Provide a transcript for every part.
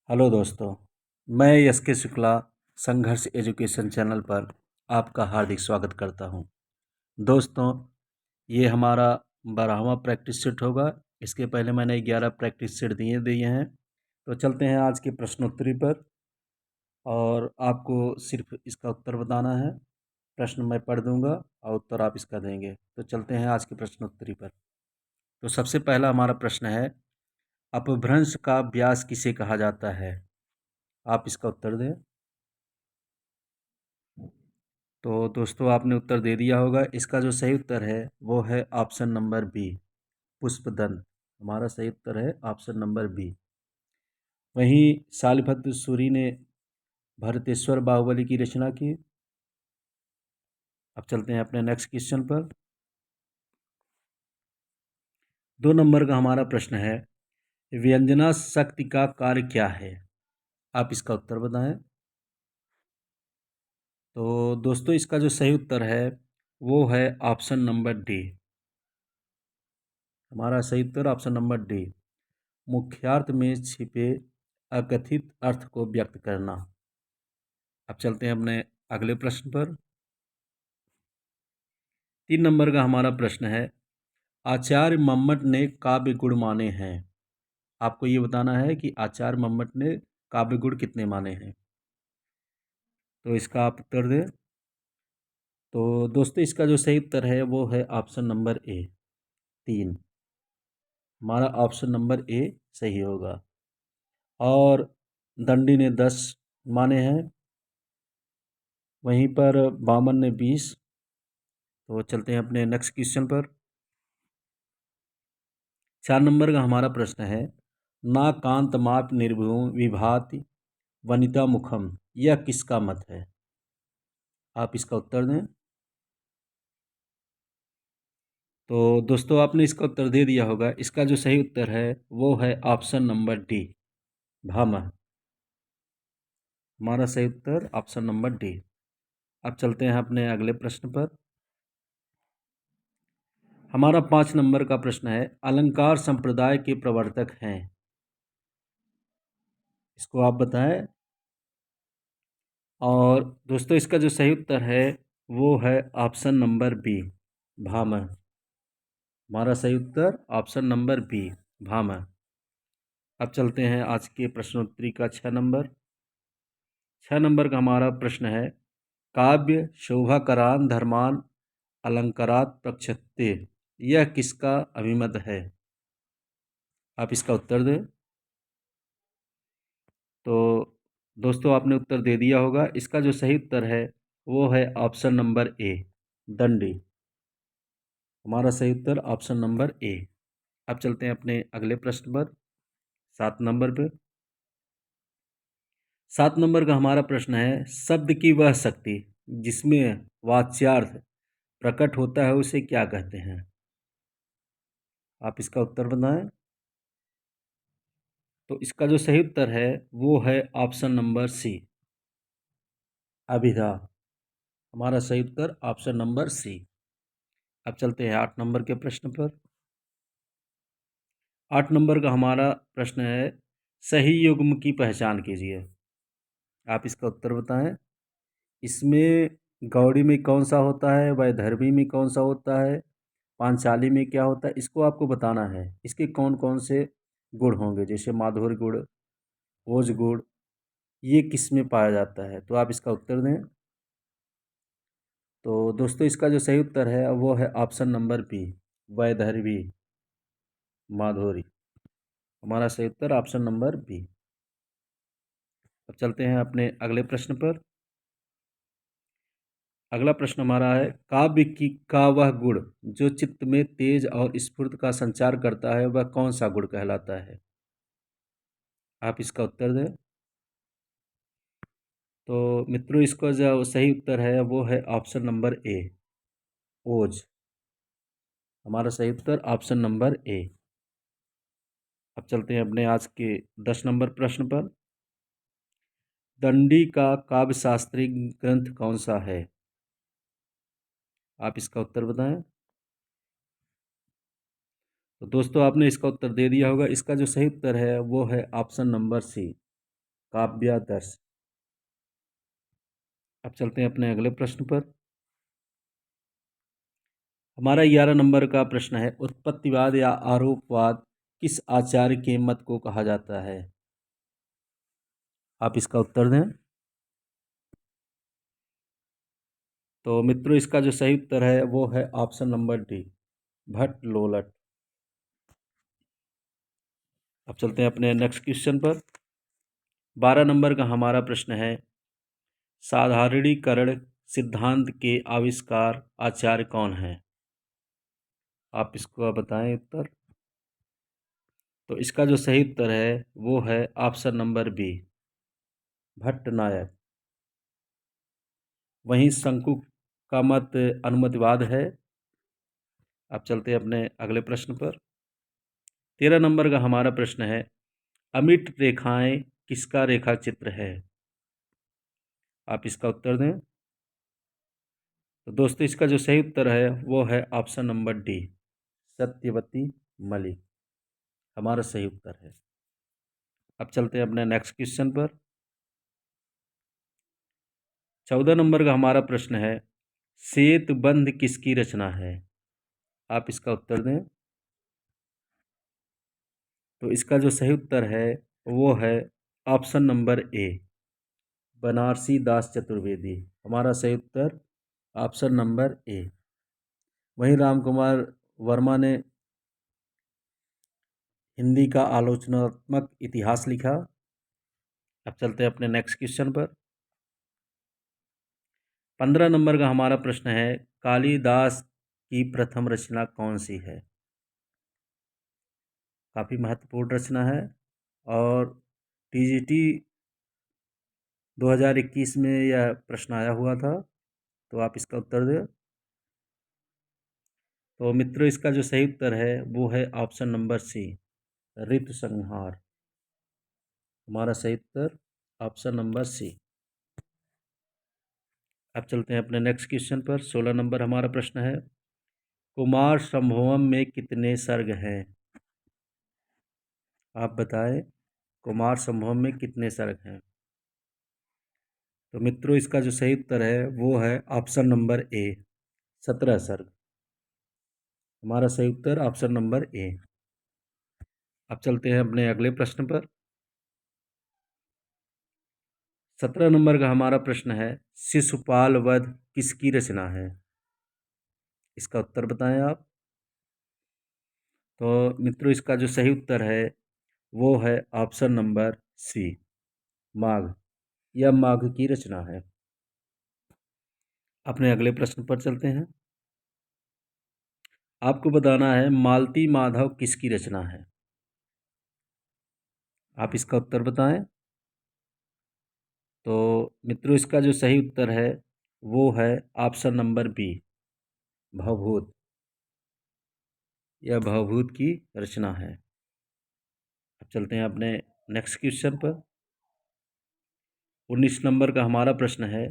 Hello दोस्तों, मैं S के शुक्ला संघर्ष एजुकेशन चैनल पर आपका हार्दिक स्वागत करता हूं। दोस्तों, ये हमारा 12वां प्रैक्टिस सेट होगा। इसके पहले मैंने 11 प्रैक्टिस सेट दिए हैं। तो चलते हैं आज की प्रश्नोत्तरी पर और आपको सिर्फ इसका उत्तर बताना है। प्रश्न मैं पढ़ दूंगा और उत्तर आप इसका देंगे। तो चलते हैं आज की प्रश्नोत्तरी पर। तो सबसे पहला हमारा प्रश्न है, अपभ्रंश का व्यास किसे कहा जाता है? आप इसका उत्तर दें। तो दोस्तों, आपने उत्तर दे दिया होगा। इसका जो सही उत्तर है वो है ऑप्शन नंबर बी, पुष्पदंत। हमारा सही उत्तर है ऑप्शन नंबर बी। वहीं शालिभद्र सूरी ने भरतेश्वर बाहुबली की रचना की। अब चलते हैं अपने नेक्स्ट क्वेश्चन पर। 2 नंबर का हमारा प्रश्न है, व्यंजना शक्ति का कार्य क्या है? आप इसका उत्तर बताएं। तो दोस्तों, इसका जो सही उत्तर है वो है ऑप्शन नंबर डी। हमारा सही उत्तर ऑप्शन नंबर डी, मुख्यार्थ में छिपे अकथित अर्थ को व्यक्त करना। अब चलते हैं अपने अगले प्रश्न पर। 3 नंबर का हमारा प्रश्न है, आचार्य मम्मट ने काव्य गुण माने हैं। आपको ये बताना है कि आचार्य मम्मट ने काव्य गुण कितने माने हैं। तो इसका आप उत्तर दें। तो दोस्तों, इसका जो सही उत्तर है वो है ऑप्शन नंबर ए, 3। हमारा ऑप्शन नंबर ए सही होगा। और दंडी ने 10 माने हैं, वहीं पर बामन ने 20। तो चलते हैं अपने नेक्स्ट क्वेश्चन पर। 4 नंबर का हमारा प्रश्न है, ना कांत माप निर्भुम विभाति वनिता मुखम, यह किसका मत है? आप इसका उत्तर दें। तो दोस्तों, आपने इसका उत्तर दे दिया होगा। इसका जो सही उत्तर है वो है ऑप्शन नंबर डी, भामह। हमारा सही उत्तर ऑप्शन नंबर डी। अब चलते हैं अपने अगले प्रश्न पर। हमारा 5 नंबर का प्रश्न है, अलंकार संप्रदाय के प्रवर्तक हैं। इसको आप बताएं। और दोस्तों, इसका जो सही उत्तर है वो है ऑप्शन नंबर बी, भामह। हमारा सही उत्तर ऑप्शन नंबर बी, भामह। अब चलते हैं आज के प्रश्नोत्तरी का 6 नंबर। 6 नंबर का हमारा प्रश्न है, काव्य शोभाकरान धर्मान अलंकारात प्रक्षते, यह किसका अभिमत है? आप इसका उत्तर दें। तो दोस्तों, आपने उत्तर दे दिया होगा। इसका जो सही उत्तर है वो है ऑप्शन नंबर ए, दंडी। हमारा सही उत्तर ऑप्शन नंबर ए। अब चलते हैं अपने अगले प्रश्न पर, 7 नंबर पे। 7 नंबर का हमारा प्रश्न है, शब्द की वह शक्ति जिसमें वाच्यार्थ प्रकट होता है उसे क्या कहते हैं? आप इसका उत्तर बताएं। तो इसका जो सही उत्तर है वो है ऑप्शन नंबर सी, अभिधा। हमारा सही उत्तर ऑप्शन नंबर सी। अब चलते हैं 8 नंबर के प्रश्न पर। 8 नंबर का हमारा प्रश्न है, सही युग्म की पहचान कीजिए। आप इसका उत्तर बताएं। इसमें गौड़ी में कौन सा होता है, वैदर्भी में कौन सा होता है, पांचाली में क्या होता है, इसको आपको बताना है। इसके कौन कौन से गुण होंगे, जैसे माधुर्य गुण, ओज गुण, ये किस में पाया जाता है? तो आप इसका उत्तर दें। तो दोस्तों, इसका जो सही उत्तर है वो है ऑप्शन नंबर बी, वैदर्भी माधुरी। हमारा सही उत्तर ऑप्शन नंबर बी। अब चलते हैं अपने अगले प्रश्न पर। अगला प्रश्न हमारा है, काव्य की का वह गुण जो चित्त में तेज और स्फूर्ति का संचार करता है, वह कौन सा गुण कहलाता है? आप इसका उत्तर दें। तो मित्रों, इसका जो सही उत्तर है वो है ऑप्शन नंबर ए, ओज। हमारा सही उत्तर ऑप्शन नंबर ए। अब चलते हैं अपने आज के 10 नंबर प्रश्न पर। दंडी का काव्य शास्त्रीय ग्रंथ कौन सा है? आप इसका उत्तर बताएं। तो दोस्तों, आपने इसका उत्तर दे दिया होगा। इसका जो सही उत्तर है वो है ऑप्शन नंबर सी, काव्यादर्श। अब चलते हैं अपने अगले प्रश्न पर। हमारा 11 नंबर का प्रश्न है, उत्पत्तिवाद या आरोपवाद किस आचार्य के मत को कहा जाता है? आप इसका उत्तर दें। तो मित्रों, इसका जो सही उत्तर है वो है option number D, Bhatt Lollata. अब चलते हैं अपने नेक्स्ट क्वेश्चन पर। 12 नंबर का हमारा प्रश्न है, साधारणीकरण सिद्धांत के आविष्कार आचार्य कौन है? आप इसको बताएं उत्तर। तो इसका जो सही उत्तर है वो है ऑप्शन नंबर बी, भट्ट नायक। वहीं शंकु का मत अनुमतिवाद है। अब चलते हैं अपने अगले प्रश्न पर। 13 नंबर का हमारा प्रश्न है, अमिट रेखाएं किसका रेखा चित्र है? आप इसका उत्तर दें। तो दोस्तों, इसका जो सही उत्तर है वो है option number D, Satyavati Malik हमारा सही उत्तर है। अब चलते हैं अपने नेक्स्ट क्वेश्चन पर। 14 नंबर का हमारा प्रश्न है, सेतुबंध किसकी रचना है? आप इसका उत्तर दें। तो इसका जो सही उत्तर है वो है ऑप्शन नंबर ए, बनारसी दास चतुर्वेदी हमारा सही उत्तर ऑप्शन नंबर ए। वहीं रामकुमार वर्मा ने हिंदी का आलोचनात्मक इतिहास लिखा। अब चलते हैं अपने नेक्स्ट क्वेश्चन पर। 15 नंबर का हमारा प्रश्न है, कालिदास की प्रथम रचना कौन सी है? काफ़ी महत्वपूर्ण रचना है और टीजीटी 2021 में यह प्रश्न आया हुआ था। तो आप इसका उत्तर दें। तो मित्रों, इसका जो सही उत्तर है वो है ऑप्शन नंबर सी, ऋतुसंहार हमारा सही उत्तर ऑप्शन नंबर सी। अब चलते हैं अपने नेक्स्ट क्वेश्चन पर। 16 नंबर हमारा प्रश्न है, कुमार संभवम में कितने सर्ग हैं? आप बताएं, कुमार संभवम में कितने सर्ग हैं? तो मित्रों, इसका जो सही उत्तर है वो है ऑप्शन नंबर ए, 17 सर्ग हमारा सही उत्तर ऑप्शन नंबर ए। अब चलते हैं अपने अगले प्रश्न पर। 17 नंबर का हमारा प्रश्न है, शिशुपाल वध किसकी रचना है? इसका उत्तर बताएं आप। तो मित्रों, इसका जो सही उत्तर है वो है ऑप्शन नंबर सी, माघ। यह माघ की रचना है। अपने अगले प्रश्न पर चलते हैं। आपको बताना है, मालती माधव किसकी रचना है? आप इसका उत्तर बताएं। तो मित्रों, इसका जो सही उत्तर है वो है ऑप्शन नंबर बी, भवभूत। यह भवभूत की रचना है। अब चलते हैं अपने नेक्स्ट क्वेश्चन पर। 19 नंबर का हमारा प्रश्न है,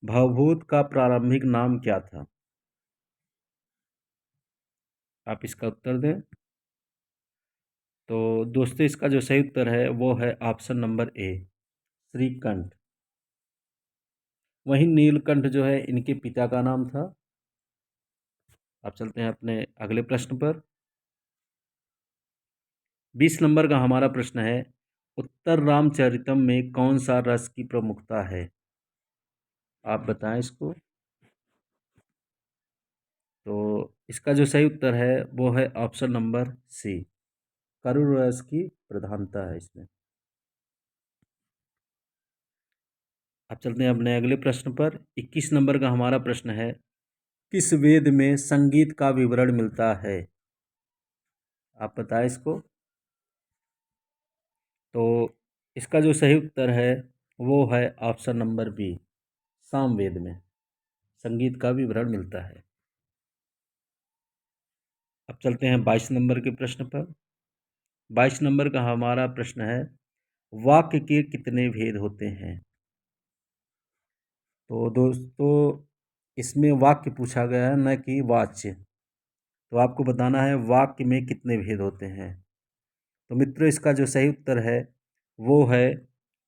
भवभूत का प्रारंभिक नाम क्या था? आप इसका उत्तर दें। तो दोस्तों, इसका जो सही उत्तर है वो है ऑप्शन नंबर ए, श्रीकंठ। वहीं नीलकंठ जो है इनके पिता का नाम था। अब चलते हैं अपने अगले प्रश्न पर। 20 नंबर का हमारा प्रश्न है, उत्तर रामचरितम में कौन सा रस की प्रमुखता है? आप बताएं इसको। तो इसका जो सही उत्तर है वो है ऑप्शन नंबर सी, करुण रस की प्रधानता है इसमें। अब चलते हैं अपने अगले प्रश्न पर। 21 नंबर का हमारा प्रश्न है, किस वेद में संगीत का विवरण मिलता है? आप बताएं इसको। तो इसका जो सही उत्तर है वो है ऑप्शन नंबर बी, सामवेद में संगीत का विवरण मिलता है। अब चलते हैं 22 नंबर के प्रश्न पर। 22 नंबर का हमारा प्रश्न है, वाक्य के कितने भेद होते हैं? तो दोस्तों, इसमें वाक्य पूछा गया है न कि वाच्य। तो आपको बताना है वाक्य में कितने भेद होते हैं। तो मित्रों, इसका जो सही उत्तर है वो है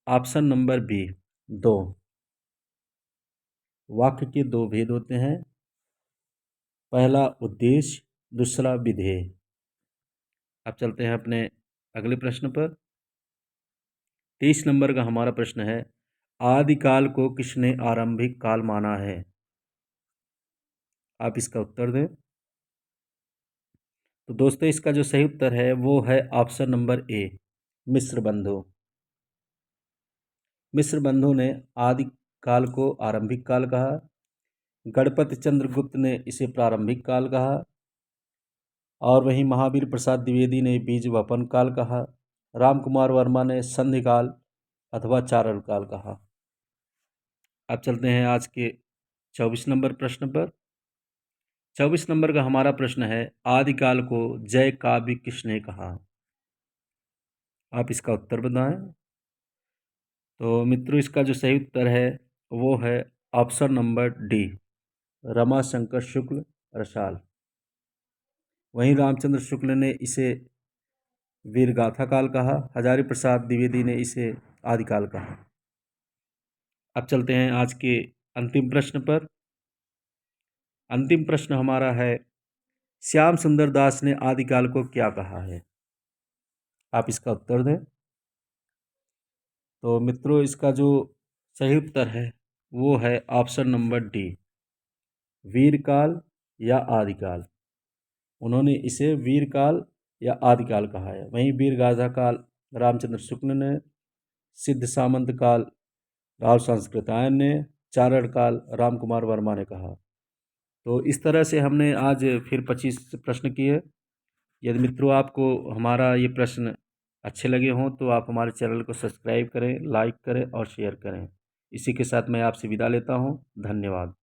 ऑप्शन नंबर बी 2। वाक्य के दो भेद होते हैं, पहला उद्देश्य, दूसरा विधेय। अब चलते हैं अपने अगले प्रश्न पर। 23 नंबर का हमारा प्रश्न है, आदिकाल को किसने आरंभिक काल माना है? आप इसका उत्तर दें। तो दोस्तों इसका जो सही उत्तर है वो है ऑप्शन नंबर ए, मिस्र बंधु। मिस्र बंधु ने आदिकाल को आरंभिक काल कहा, गणपति चंद्रगुप्त ने इसे प्रारंभिक काल कहा, और वहीं महावीर प्रसाद द्विवेदी ने बीज वपन काल कहा, रामकुमार वर्मा ने संधि काल अथवा चारण काल कहा। अब चलते हैं आज के 24 नंबर प्रश्न पर। 24 नंबर का हमारा प्रश्न है, आदिकाल को जय काव्य किसने कहा? आप इसका उत्तर बताएं। तो मित्रों इसका जो सही उत्तर है वो है ऑप्शन नंबर डी, रमाशंकर शुक्ल रसाल। वहीं रामचंद्र शुक्ल ने इसे वीरगाथा काल कहा, हजारी प्रसाद द्विवेदी ने इसे आदिकाल कहा। अब चलते हैं आज के अंतिम प्रश्न पर। अंतिम प्रश्न हमारा है, श्याम सुंदर दास ने आदिकाल को क्या कहा है? आप इसका उत्तर दें। तो मित्रों इसका जो सही उत्तर है वो है ऑप्शन नंबर डी, वीरकाल या आदिकाल। उन्होंने इसे वीरकाल या आदिकाल कहा है। वहीं वीरगाथा काल रामचंद्र शुक्ल ने, सिद्ध सामंत काल राव संस्कृतायन ने, चारण काल रामकुमार वर्मा ने कहा। तो इस तरह से हमने आज फिर 25 प्रश्न किए। यदि मित्रों आपको हमारा ये प्रश्न अच्छे लगे हों तो आप हमारे चैनल को सब्सक्राइब करें, लाइक करें और शेयर करें। इसी के साथ मैं आपसे विदा लेता हूँ। धन्यवाद।